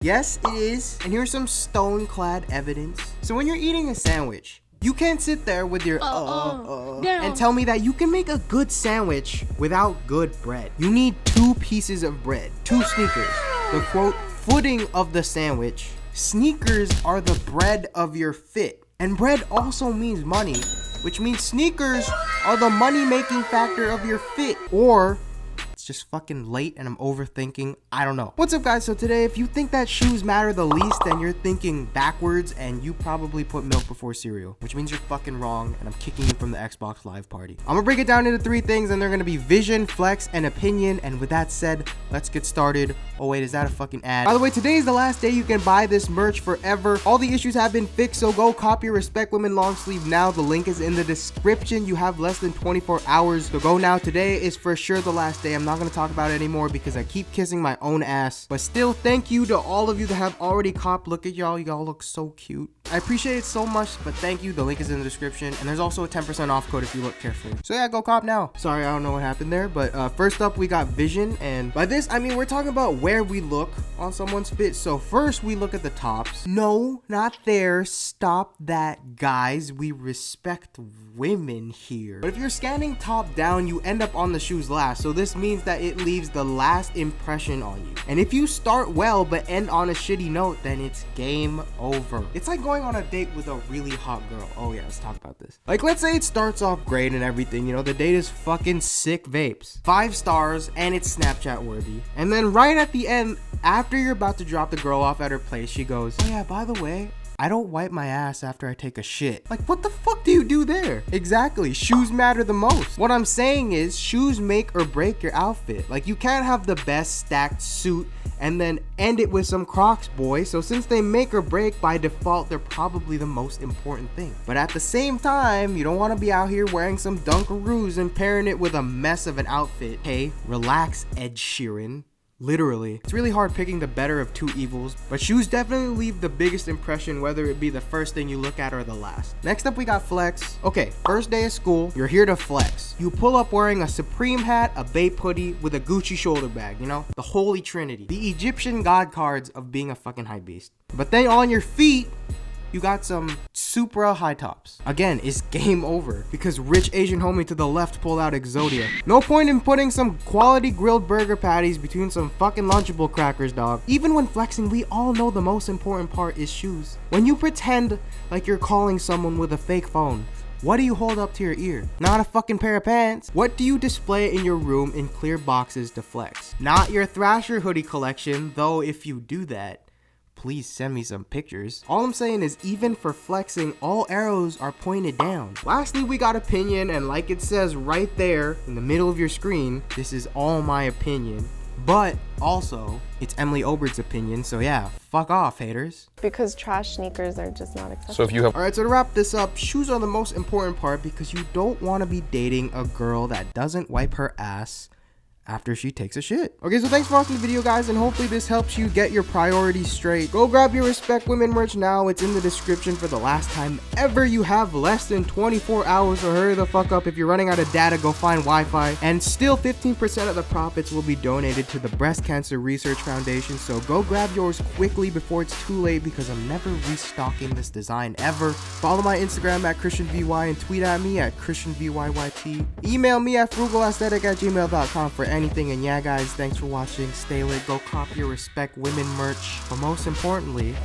Yes, it is. And here's some stone-clad evidence. So when you're eating a sandwich, you can't sit there with your and tell me that you can make a good sandwich without good bread. You need 2 pieces of bread, 2 sneakers. The quote, footing of the sandwich. Sneakers are the bread of your fit. And bread also means money, which means sneakers are the money-making factor of your fit. Or it's just fucking late and I'm overthinking. I don't know. What's up, guys? So today, if you think that shoes matter the least, then you're thinking backwards and you probably put milk before cereal, which means you're fucking wrong and I'm kicking you from the Xbox Live party. I'm gonna break it down into 3 things and they're gonna be vision, flex, and opinion. And with that said, let's get started. Oh wait, is that a fucking ad? By the way, today is the last day you can buy this merch forever. All the issues have been fixed, so go cop your Respect Women long sleeve now. The link is in the description. You have less than 24 hours, so go now. Today is for sure the last day. I'm not gonna talk about it anymore because I keep kissing my own ass. But still, thank you to all of you that have already copped. Look at y'all. Y'all look so cute. I appreciate it so much, but thank you. The link is in the description, and there's also a 10% off code if you look carefully. So yeah, go cop now. Sorry, I don't know what happened there, but first up, we got vision, and by this, I mean we're talking about where we look on someone's fit. So first, we look at the tops. No, not there. Stop that, guys. We respect women here. But if you're scanning top down, you end up on the shoes last. So this means that it leaves the last impression on you. And if you start well but end on a shitty note, then it's game over. It's like going on a date with a really hot girl. Oh yeah, let's talk about this. Like, let's say it starts off great and everything, you know, the date is fucking sick vapes, 5 stars, and it's Snapchat worthy. And then right at the end, after you're about to drop the girl off at her place, she goes, oh yeah, by the way, I don't wipe my ass after I take a shit. Like, what the fuck do you do there? Exactly, shoes matter the most. What I'm saying is, shoes make or break your outfit. Like, you can't have the best stacked suit and then end it with some Crocs, boy. So since they make or break, by default, they're probably the most important thing. But at the same time, you don't want to be out here wearing some Dunkaroos and pairing it with a mess of an outfit. Hey, relax, Ed Sheeran. Literally. It's really hard picking the better of 2 evils, but shoes definitely leave the biggest impression, whether it be the first thing you look at or the last. Next up, we got flex. Okay, first day of school, you're here to flex. You pull up wearing a Supreme hat, a Bape hoodie, with a Gucci shoulder bag, you know? The holy trinity. The Egyptian god cards of being a fucking hype beast. But then on your feet, you got some Supra high tops. Again, it's game over because rich Asian homie to the left pulled out Exodia. No point in putting some quality grilled burger patties between some fucking Lunchable crackers, dog. Even when flexing, we all know the most important part is shoes. When you pretend like you're calling someone with a fake phone, what do you hold up to your ear? Not a fucking pair of pants. What do you display in your room in clear boxes to flex? Not your Thrasher hoodie collection, though if you do that, please send me some pictures. All I'm saying is, even for flexing, all arrows are pointed down. Lastly, we got opinion, and like it says right there in the middle of your screen, this is all my opinion. But also, it's Emily Obert's opinion, so yeah, fuck off, haters. Because trash sneakers are just not acceptable. So if you have... Alright, so to wrap this up, shoes are the most important part because you don't want to be dating a girl that doesn't wipe her ass after she takes a shit. Okay, so thanks for watching the video, guys, and hopefully this helps you get your priorities straight. Go grab your Respect Women merch now. It's in the description for the last time ever. You have less than 24 hours, so hurry the fuck up. If you're running out of data, go find Wi-Fi. And still 15% of the profits will be donated to the Breast Cancer Research Foundation, so go grab yours quickly before it's too late because I'm never restocking this design ever. Follow my Instagram at ChristianVY and tweet at me at ChristianVYYT. Email me at frugalaesthetic@gmail.com for anything. And yeah, guys, thanks for watching. Stay lit. Go cop your Respect Women merch. But most importantly,